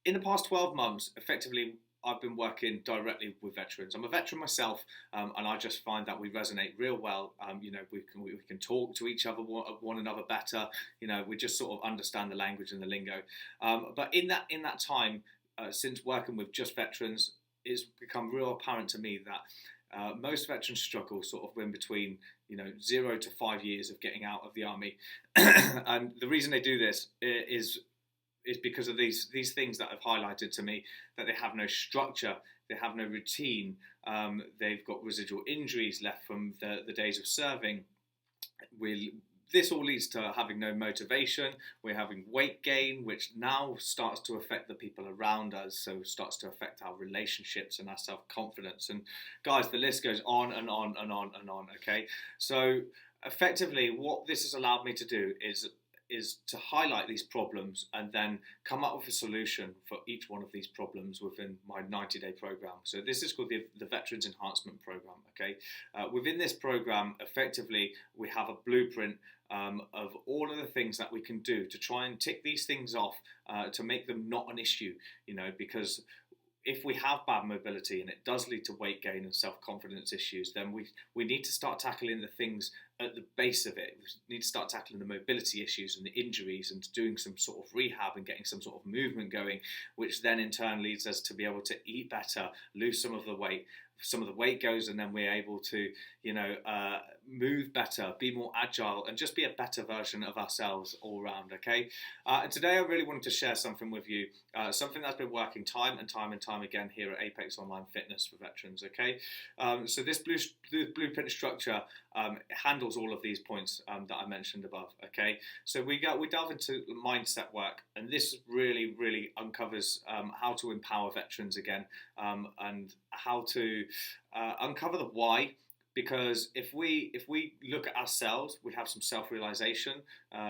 In the past 12 months, effectively, I've been working directly with veterans. I'm a veteran myself, and I just find that we resonate real well. We can talk to each other, one another better. We just sort of understand the language and the lingo. But in that time, since working with just veterans, it's become real apparent to me that most veterans struggle sort of in between 0 to 5 years of getting out of the army, and the reason they do this is because of these things that have highlighted to me, that they have no structure, they have no routine, they've got residual injuries left from the days of serving. We This all leads to having no motivation. We're having weight gain, which now starts to affect the people around us, so starts to affect our relationships and our self-confidence. And guys, the list goes on and on and on and on. Okay, so effectively, what this has allowed me to do is to highlight these problems and then come up with a solution for each one of these problems within my 90-day program. So this is called the Veterans Enhancement Program. Okay, within this program, effectively, we have a blueprint of all of the things that we can do to try and tick these things off, to make them not an issue. Because if we have bad mobility and it does lead to weight gain and self-confidence issues, then we need to start tackling the things at the base of it. We need to start tackling the mobility issues and the injuries and doing some sort of rehab and getting some sort of movement going, which then in turn leads us to be able to eat better, lose some of the weight. Some of the weight goes, and then we're able to, move better, be more agile, and just be a better version of ourselves all around. Okay, and today I really wanted to share something with you, something that's been working time and time and time again here at Apex Online Fitness for veterans. Okay, so this blueprint structure handles all of these points that I mentioned above. Okay, so we delve into mindset work, and this really uncovers how to empower veterans again, and how to uncover the why. Because if we look at ourselves, we have some self-realization.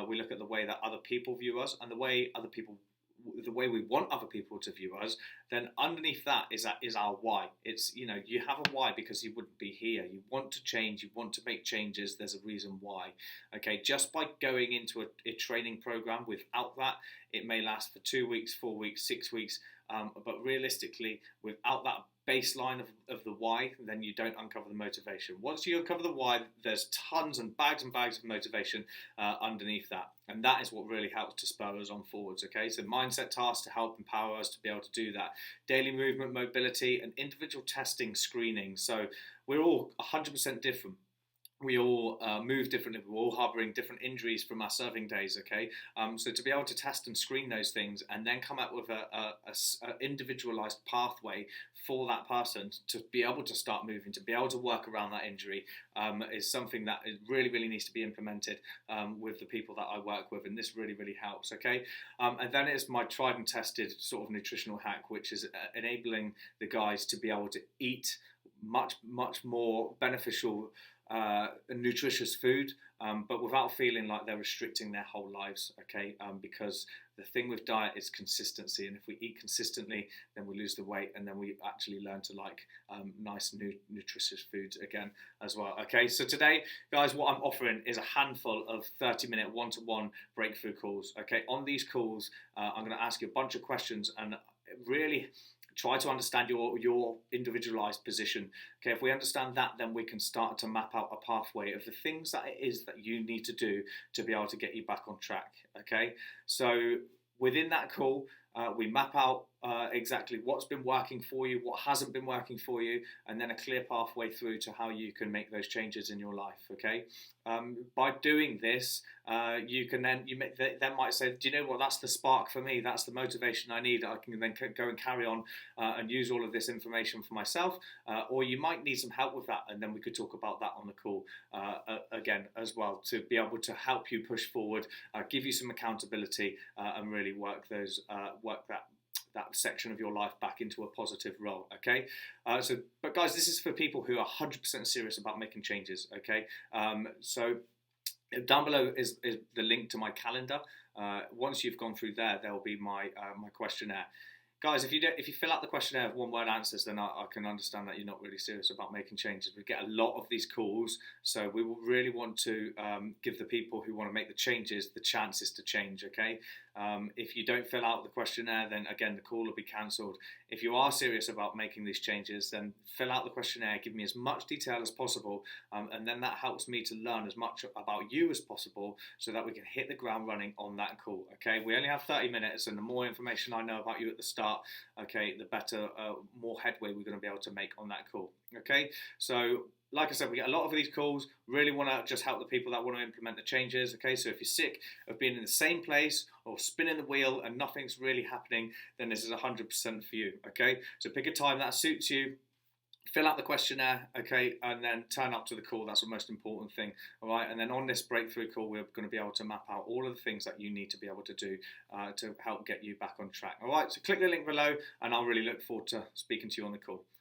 We look at the way that other people view us and the way we want other people to view us. Then underneath that is our why. It's, you have a why because you wouldn't be here. You want to change. You want to make changes. There's a reason why. Okay, just by going into a training program without that, it may last for 2 weeks, 4 weeks, 6 weeks. But realistically, without that baseline of the why, then you don't uncover the motivation. Once you uncover the why, there's tons and bags of motivation underneath that. And that is what really helps to spur us on forwards. Okay, so mindset tasks to help empower us to be able to do that. Daily movement, mobility, and individual testing, screening. So we're all 100% different. We all move differently. We're all harbouring different injuries from our serving days. Okay, so to be able to test and screen those things and then come up with a individualised pathway for that person to be able to start moving, to be able to work around that injury, is something that really needs to be implemented with the people that I work with, and this really helps. Okay, and then it's my tried and tested sort of nutritional hack, which is enabling the guys to be able to eat much more beneficial, nutritious food, but without feeling like they're restricting their whole lives. Okay, because the thing with diet is consistency, and if we eat consistently, then we lose the weight, and then we actually learn to like nice, nutritious foods again as well. Okay, so today, guys, what I'm offering is a handful of 30-minute one-to-one breakthrough calls. Okay, on these calls, I'm going to ask you a bunch of questions and really try to understand your individualized position. Okay, if we understand that, then we can start to map out a pathway of the things that it is that you need to do to be able to get you back on track. Okay, so within that call, we map out exactly what's been working for you, what hasn't been working for you, and then a clear pathway through to how you can make those changes in your life. Okay, by doing this, you can then might say, do you know what? That's the spark for me. That's the motivation I need. I can then go and carry on and use all of this information for myself. Or you might need some help with that, and then we could talk about that on the call again as well, to be able to help you push forward, give you some accountability, and really work that section of your life back into a positive role. Okay, but guys, this is for people who are 100% serious about making changes. Okay, so down below is the link to my calendar. Once you've gone through there will be my questionnaire. Guys, if you fill out the questionnaire of one-word answers, then I can understand that you're not really serious about making changes. We get a lot of these calls, so we will really want to give the people who want to make the changes the chances to change. Okay, If you don't fill out the questionnaire, then again, the call will be cancelled. If you are serious about making these changes, then fill out the questionnaire, give me as much detail as possible, and then that helps me to learn as much about you as possible so that we can hit the ground running on that call. Okay, we only have 30 minutes, and the more information I know about you at the start, okay, the better, more headway we're going to be able to make on that call. Okay, so like I said, we get a lot of these calls. Really want to just help the people that want to implement the changes. Okay, so if you're sick of being in the same place or spinning the wheel and nothing's really happening, then this is 100% for you. Okay, so pick a time that suits you. Fill out the questionnaire, okay, and then turn up to the call. That's the most important thing, all right? And then on this breakthrough call, we're going to be able to map out all of the things that you need to be able to do to help get you back on track, all right? So click the link below, and I'll really look forward to speaking to you on the call.